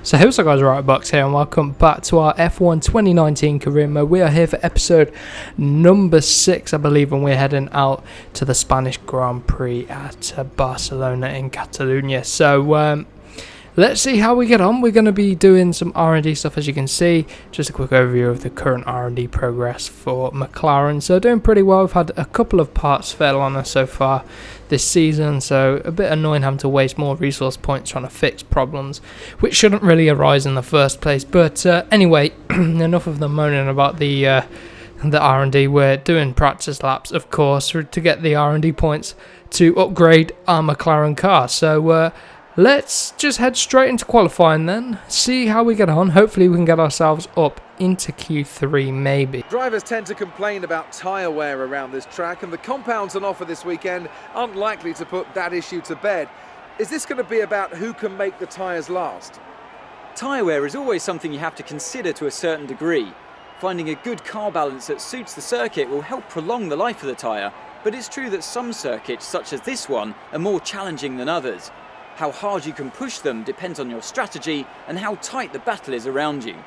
So hey, what's up guys, Riotbox here and welcome back to our F1 2019 career mode. We are here for episode number 6 I believe, and we're heading out to the Spanish Grand Prix at Barcelona in Catalonia. So let's see how we get on. We're going to be doing some R&D stuff, as you can see. Just a quick overview of the current R&D progress for McLaren. So doing pretty well. We've had a couple of parts fail on us so far this season, so a bit annoying having to waste more resource points trying to fix problems which shouldn't really arise in the first place. But anyway, enough of the moaning about the R&D. We're doing practice laps, of course, to get the R&D points to upgrade our McLaren car. So let's just head straight into qualifying then, see how we get on. Hopefully we can get ourselves up into Q3 maybe. Drivers tend to complain about tyre wear around this track, and the compounds on offer this weekend aren't likely to put that issue to bed. Is this going to be about who can make the tyres last? Tyre wear is always something you have to consider to a certain degree. Finding a good car balance that suits the circuit will help prolong the life of the tyre, but it's true that some circuits, such as this one, are more challenging than others. How hard you can push them depends on your strategy and how tight the battle is around you.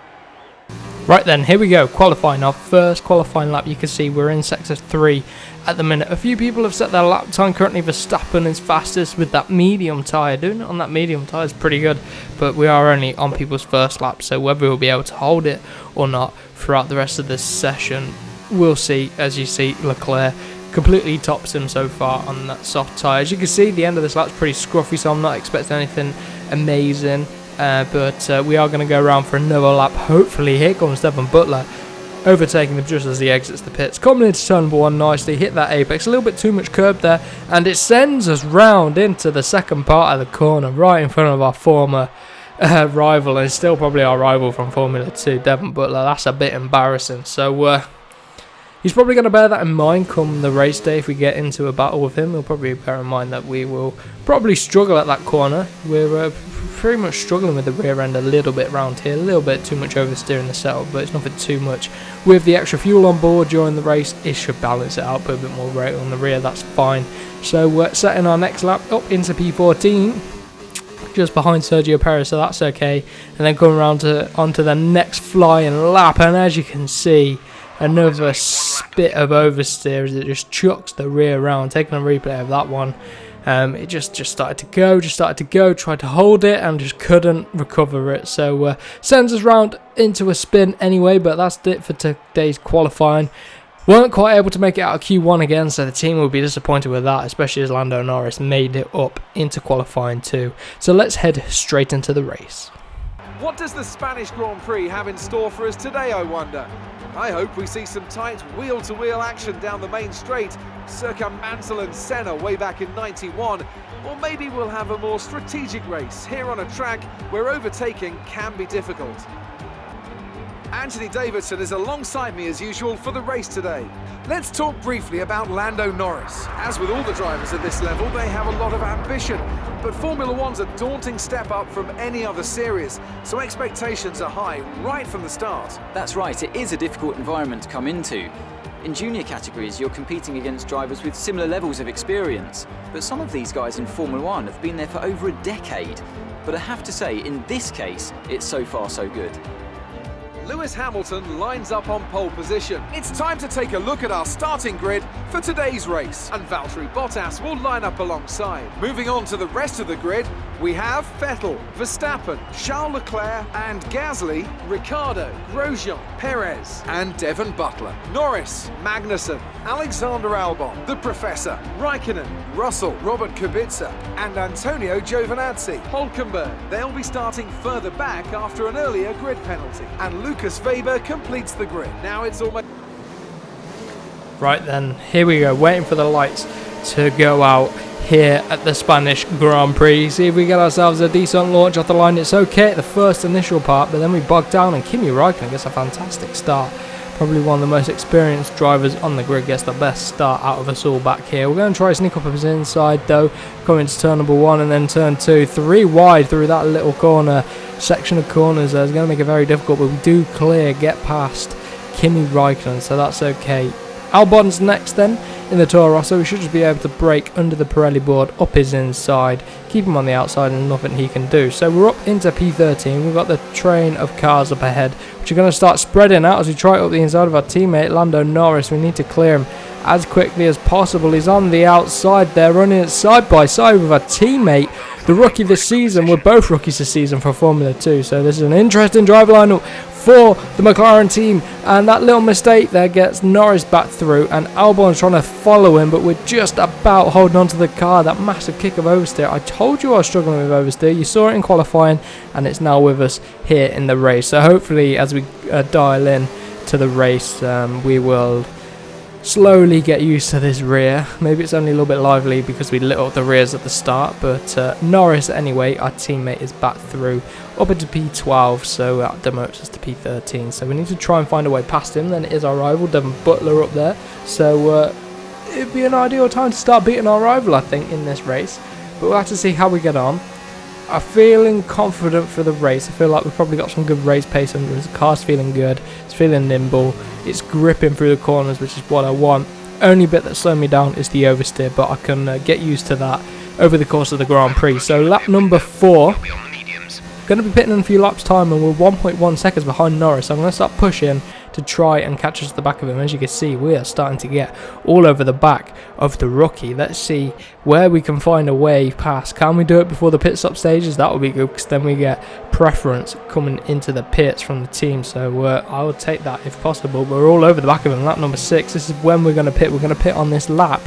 Right then, here we go, qualifying. Our first qualifying lap. You can see we're in sector 3 at the minute. A few people have set their lap time. Currently Verstappen is fastest with that medium tyre. Doing it on that medium tyre is pretty good, but we are only on people's first lap, so whether we'll be able to hold it or not throughout the rest of this session, we'll see. As you see, Leclerc completely tops him so far on that soft tyre. As you can see, the end of this lap's pretty scruffy, so I'm not expecting anything amazing. But we are going to go around for another lap. Hopefully, here comes Devon Butler, overtaking him just as he exits the pits. Coming into turn number 1 nicely, hit that apex, a little bit too much curb there, and it sends us round into the second part of the corner, right in front of our former rival, and still probably our rival from Formula 2, Devon Butler. That's a bit embarrassing. So he's probably going to bear that in mind come the race day. If we get into a battle with him, he'll probably bear in mind that we will probably struggle at that corner. We're pretty much struggling with the rear end a little bit round here, a little bit too much oversteer in the setup, but it's nothing too much. With the extra fuel on board during the race, it should balance it out, put a bit more rate on the rear, that's fine. So we're setting our next lap up into P14, just behind Sergio Perez, so that's okay. And then coming around onto the next flying lap, and as you can see, another spit of oversteer as it just chucks the rear round. Taking a replay of that one, it just started to go, tried to hold it and just couldn't recover it. So sends us round into a spin anyway, but that's it for today's qualifying. Weren't quite able to make it out of Q1 again, so the team will be disappointed with that, especially as Lando Norris made it up into qualifying too. So let's head straight into the race. What does the Spanish Grand Prix have in store for us today, I wonder? I hope we see some tight wheel-to-wheel action down the main straight, circa Mansell and Senna way back in '91, or maybe we'll have a more strategic race here on a track where overtaking can be difficult. Anthony Davidson is alongside me as usual for the race today. Let's talk briefly about Lando Norris. As with all the drivers at this level, they have a lot of ambition, but Formula One's a daunting step up from any other series, so expectations are high right from the start. That's right, it is a difficult environment to come into. In junior categories, you're competing against drivers with similar levels of experience, but some of these guys in Formula One have been there for over a decade. But I have to say, in this case, it's so far so good. Lewis Hamilton lines up on pole position. It's time to take a look at our starting grid for today's race, and Valtteri Bottas will line up alongside. Moving on to the rest of the grid, we have Vettel, Verstappen, Charles Leclerc and Gasly, Ricciardo, Grosjean, Perez and Devon Butler, Norris, Magnussen, Alexander Albon, the Professor, Raikkonen, Russell, Robert Kubica and Antonio Giovinazzi. Hülkenberg, they'll be starting further back after an earlier grid penalty, and Lucas Weber completes the grid. Now it's almost... Right then, here we go, waiting for the lights to go out here at the Spanish Grand Prix. See if we get ourselves a decent launch off the line. It's okay at the first initial part, but then we bogged down and Kimi Raikkonen gets a fantastic start. Probably one of the most experienced drivers on the grid, gets the best start out of us all back here. We're going to try to sneak up his inside though, coming to turn number 1 and then turn 2. 3 wide through that little corner, section of corners there. It's going to make it very difficult, but we do get past Kimi Raikkonen, so that's okay. Albon's next then. in the Toro Rosso. We should just be able to break under the Pirelli board, up his inside, keep him on the outside, and nothing he can do. So we're up into P13. We've got the train of cars up ahead, which are going to start spreading out as we try it up the inside of our teammate Lando Norris. We need to clear him as quickly as possible. He's on the outside there, running it side by side with our teammate, the rookie this season. We're both rookies this season for Formula 2, so this is an interesting driver lineup for the McLaren team, and that little mistake there gets Norris back through, and Albon's trying to follow him, but we're just about holding on to the car. That massive kick of oversteer. I told you I was struggling with oversteer. You saw it in qualifying, and it's now with us here in the race. So hopefully as we dial in to the race, we will slowly get used to this rear. Maybe it's only a little bit lively because we lit up the rears at the start, but Norris anyway, our teammate, is back through up into P12, so that demotes us to P13. So we need to try and find a way past him. Then it is our rival Devon Butler up there, so it'd be an ideal time to start beating our rival, I think, in this race, but we'll have to see how we get on. I'm feeling confident for the race. I feel like we've probably got some good race pace under us. The car's feeling good, it's feeling nimble, it's gripping through the corners, which is what I want. Only bit that slowed me down is the oversteer, but I can get used to that over the course of the Grand Prix. So lap number 4, going to be pitting in a few laps time, and we're 1.1 seconds behind Norris. So I'm going to start pushing to try and catch us at the back of him. As you can see, we are starting to get all over the back of the rookie. Let's see where we can find a way past. Can we do it before the pit stop stages? That would be good, because then we get preference coming into the pits from the team. So I would take that if possible. But we're all over the back of him. Lap number 6. This is when we're going to pit. We're going to pit on this lap.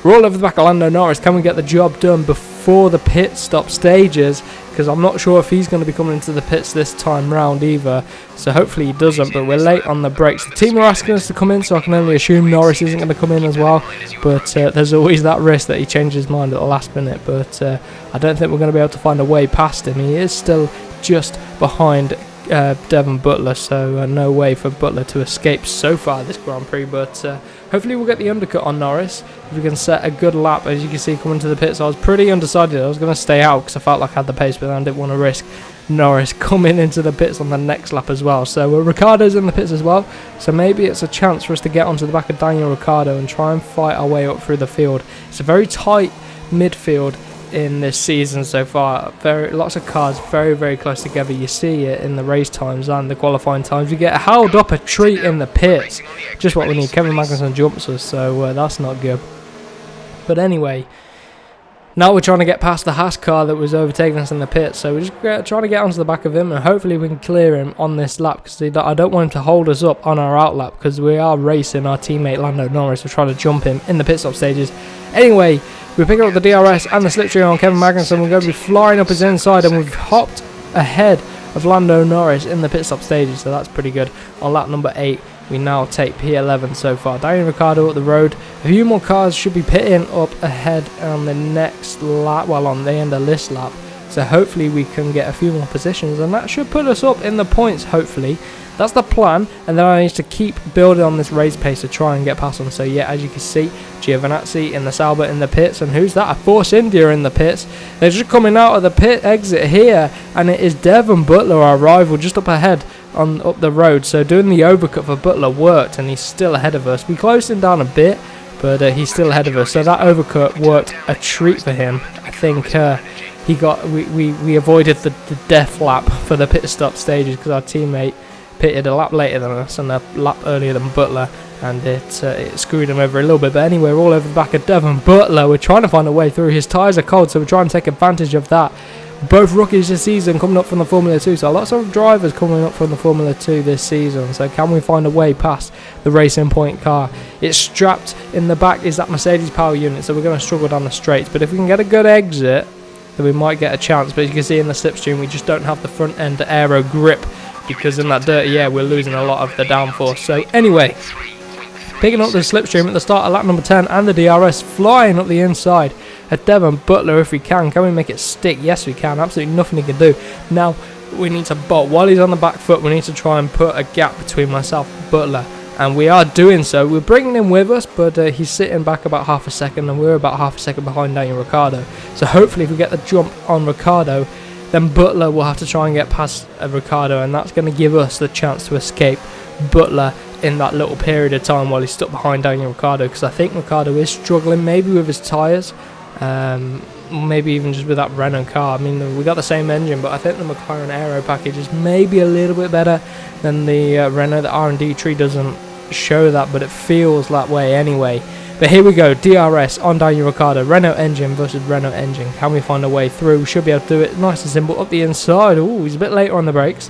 We're all over the back of Lando Norris. Can we get the job done before the pit stop stages? Because I'm not sure if he's going to be coming into the pits this time round either. So hopefully he doesn't, but we're late on the brakes. The team are asking us to come in, so I can only assume Norris isn't going to come in as well. But there's always that risk that he changes his mind at the last minute. But I don't think we're going to be able to find a way past him. He is still just behind Devon Butler, so no way for Butler to escape so far this Grand Prix. But hopefully we'll get the undercut on Norris if we can set a good lap. As you can see, coming to the pits, I was pretty undecided. I was going to stay out because I felt like I had the pace, but I didn't want to risk Norris coming into the pits on the next lap as well. So Ricciardo's in the pits as well, so maybe it's a chance for us to get onto the back of Daniel Ricciardo and try and fight our way up through the field. It's a very tight midfield in this season so far. Lots of cars very, very close together. You see it in the race times and the qualifying times. We get held up a treat in the pits, just what we need. Kevin Magnussen jumps us, so that's not good. But anyway, now we're trying to get past the Haas car that was overtaking us in the pits, so we're just trying to get onto the back of him, and hopefully we can clear him on this lap, because I don't want him to hold us up on our out lap, because we are racing our teammate Lando Norris. We're trying to jump him in the pit stop stages. Anyway, we're picking up the DRS and the slipstream on Kevin Magnussen. We're going to be flying up his inside, and we've hopped ahead of Lando Norris in the pit stop stages, so that's pretty good. On lap number 8, we now take P11 so far. Daniel Ricciardo up the road. A few more cars should be pitting up ahead on the next lap, well, on the end of this lap. So hopefully we can get a few more positions, and that should put us up in the points, hopefully. That's the plan, and then I need to keep building on this race pace to try and get past them. So yeah, as you can see, Giovinazzi in the Sauber in the pits, and who's that? A Force India in the pits. They're just coming out of the pit exit here, and it is Devon Butler, our rival, just up ahead up the road. So doing the overcut for Butler worked, and he's still ahead of us. We closed him down a bit, but he's still ahead of us. So that overcut worked a treat for him. I think we avoided the death lap for the pit stop stages, because our teammate pitted a lap later than us and a lap earlier than Butler, and it screwed him over a little bit. But anyway, we're all over the back of Devon Butler. We're trying to find a way through. His tyres are cold, so we're trying to take advantage of that. Both rookies this season coming up from the Formula 2, so lots of drivers coming up from the Formula 2 this season. So can we find a way past the Racing Point car? It's strapped in the back is that Mercedes power unit, so we're going to struggle down the straights. But if we can get a good exit, then we might get a chance. But as you can see in the slipstream, we just don't have the front end aero grip, because in that dirty air we're losing a lot of the downforce. So anyway, picking up the slipstream at the start of lap number 10, and the DRS flying up the inside at Devon Butler. If we can we make it stick? Yes we can. Absolutely nothing he can do. Now we need to bolt. While he's on the back foot, we need to try and put a gap between myself and Butler, and we are doing so. We're bringing him with us, but he's sitting back about half a second, and we're about half a second behind Daniel Ricciardo. So hopefully if we get the jump on Ricciardo, then Butler will have to try and get past Ricciardo, and that's going to give us the chance to escape Butler in that little period of time while he's stuck behind Daniel Ricciardo, because I think Ricciardo is struggling maybe with his tyres, maybe even just with that Renault car. I mean, we got the same engine, but I think the McLaren Aero package is maybe a little bit better than the Renault. The R&D tree doesn't show that, but it feels that way anyway. But here we go, DRS on Daniel Ricciardo, Renault engine versus Renault engine. Can we find a way through? We should be able to do it nice and simple up the inside. Oh, he's a bit later on the brakes,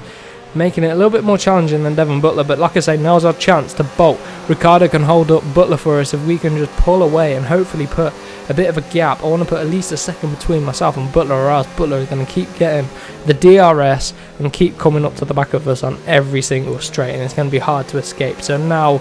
making it a little bit more challenging than Devon Butler. But like I say, now's our chance to bolt. Ricciardo can hold up Butler for us if we can just pull away and hopefully put a bit of a gap. I want to put at least a second between myself and Butler, or else Butler is going to keep getting the DRS and keep coming up to the back of us on every single straight, and it's going to be hard to escape. So now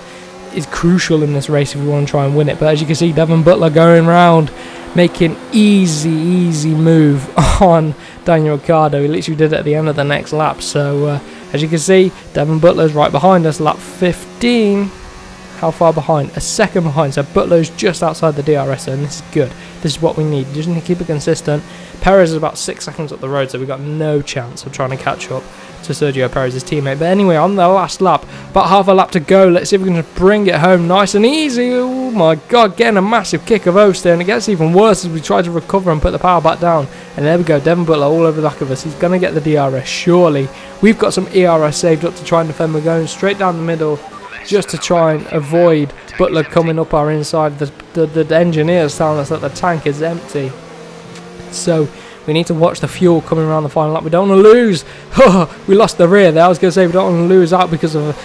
is crucial in this race if we want to try and win it. But as you can see, Devon Butler going round, making easy move on Daniel Ricciardo. He literally did it at the end of the next lap. So as you can see, Devon Butler's right behind us, lap 15. How far behind? A second behind. So Butler's just outside the DRS, and this is good. This is what we need. You just need to keep it consistent. Perez is about 6 seconds up the road, so we've got no chance of trying to catch up to Sergio Perez's teammate. But anyway, on the last lap, about half a lap to go. Let's see if we can just bring it home nice and easy. Oh my god, getting a massive kick of Oster, and it gets even worse as we try to recover and put the power back down. And there we go, Devon Butler all over the back of us. He's going to get the DRS, surely. We've got some ERS saved up to try and defend. We're going straight down the middle just to try and avoid Butler coming up our inside. The engineers telling us that the tank is empty. So we need to watch the fuel coming around the final lap. We don't want to lose. We lost the rear there. I was going to say we don't want to lose out because of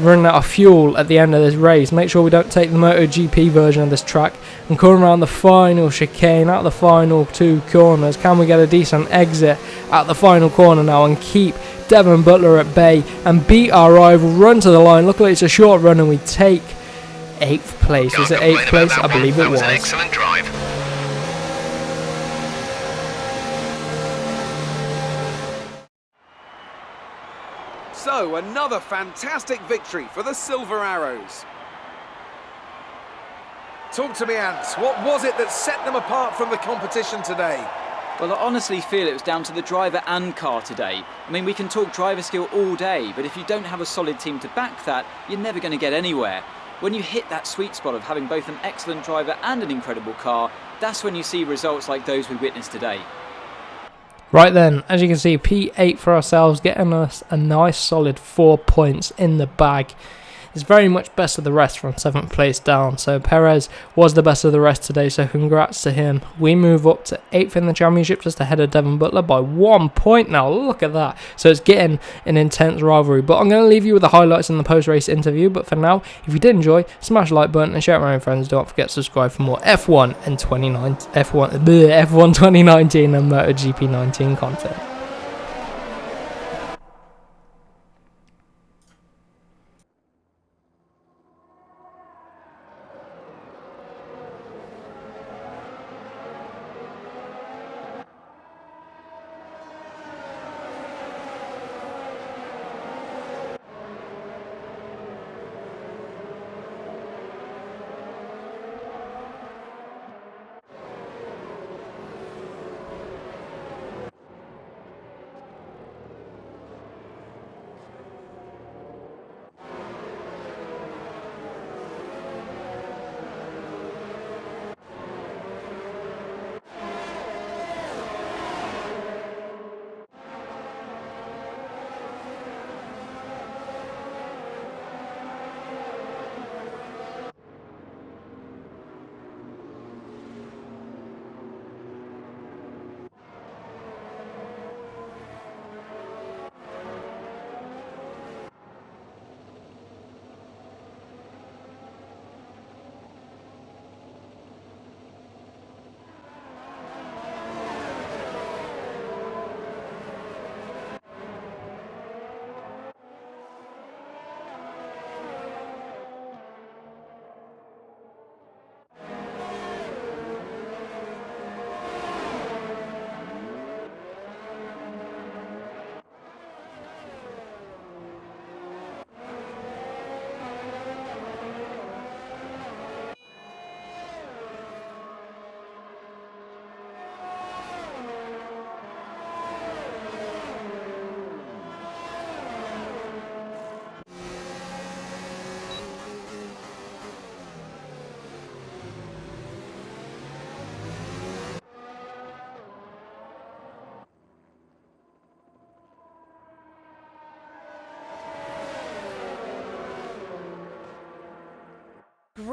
running out of fuel at the end of this race. Make sure we don't take the MotoGP version of this track and come around the final chicane, out the final 2 corners. Can we get a decent exit at the final corner now and keep Devon Butler at bay and beat our rival, run to the line? Look like it's a short run and we take 8th place. Is it 8th place? I believe it was. An excellent drive. So, another fantastic victory for the Silver Arrows. Talk to me, Ant. What was it that set them apart from the competition today? Well, I honestly feel it was down to the driver and car today. I mean, we can talk driver skill all day, but if you don't have a solid team to back that, you're never going to get anywhere. When you hit that sweet spot of having both an excellent driver and an incredible car, that's when you see results like those we witnessed today. Right then, as you can see, P8 for ourselves, getting us a nice solid 4 points in the bag. It's very much best of the rest from 7th place down. So Perez was the best of the rest today, so congrats to him. We move up to 8th in the championship, just ahead of Devon Butler by 1 point now. Look at that. So it's getting an intense rivalry. But I'm going to leave you with the highlights in the post-race interview. But for now, if you did enjoy, smash the like button and share it with your friends. Don't forget to subscribe for more F1 and F1 2019 and MotoGP 19 content.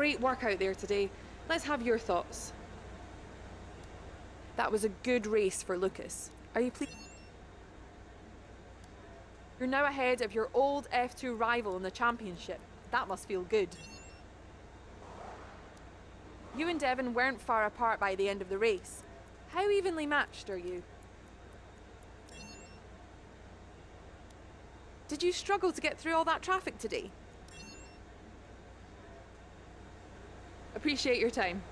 great work out there today. Let's have your thoughts. That was a good race for Lucas. Are you pleased? You're now ahead of your old F2 rival in the championship. That must feel good. You and Devon weren't far apart by the end of the race. How evenly matched are you? Did you struggle to get through all that traffic today? Appreciate your time.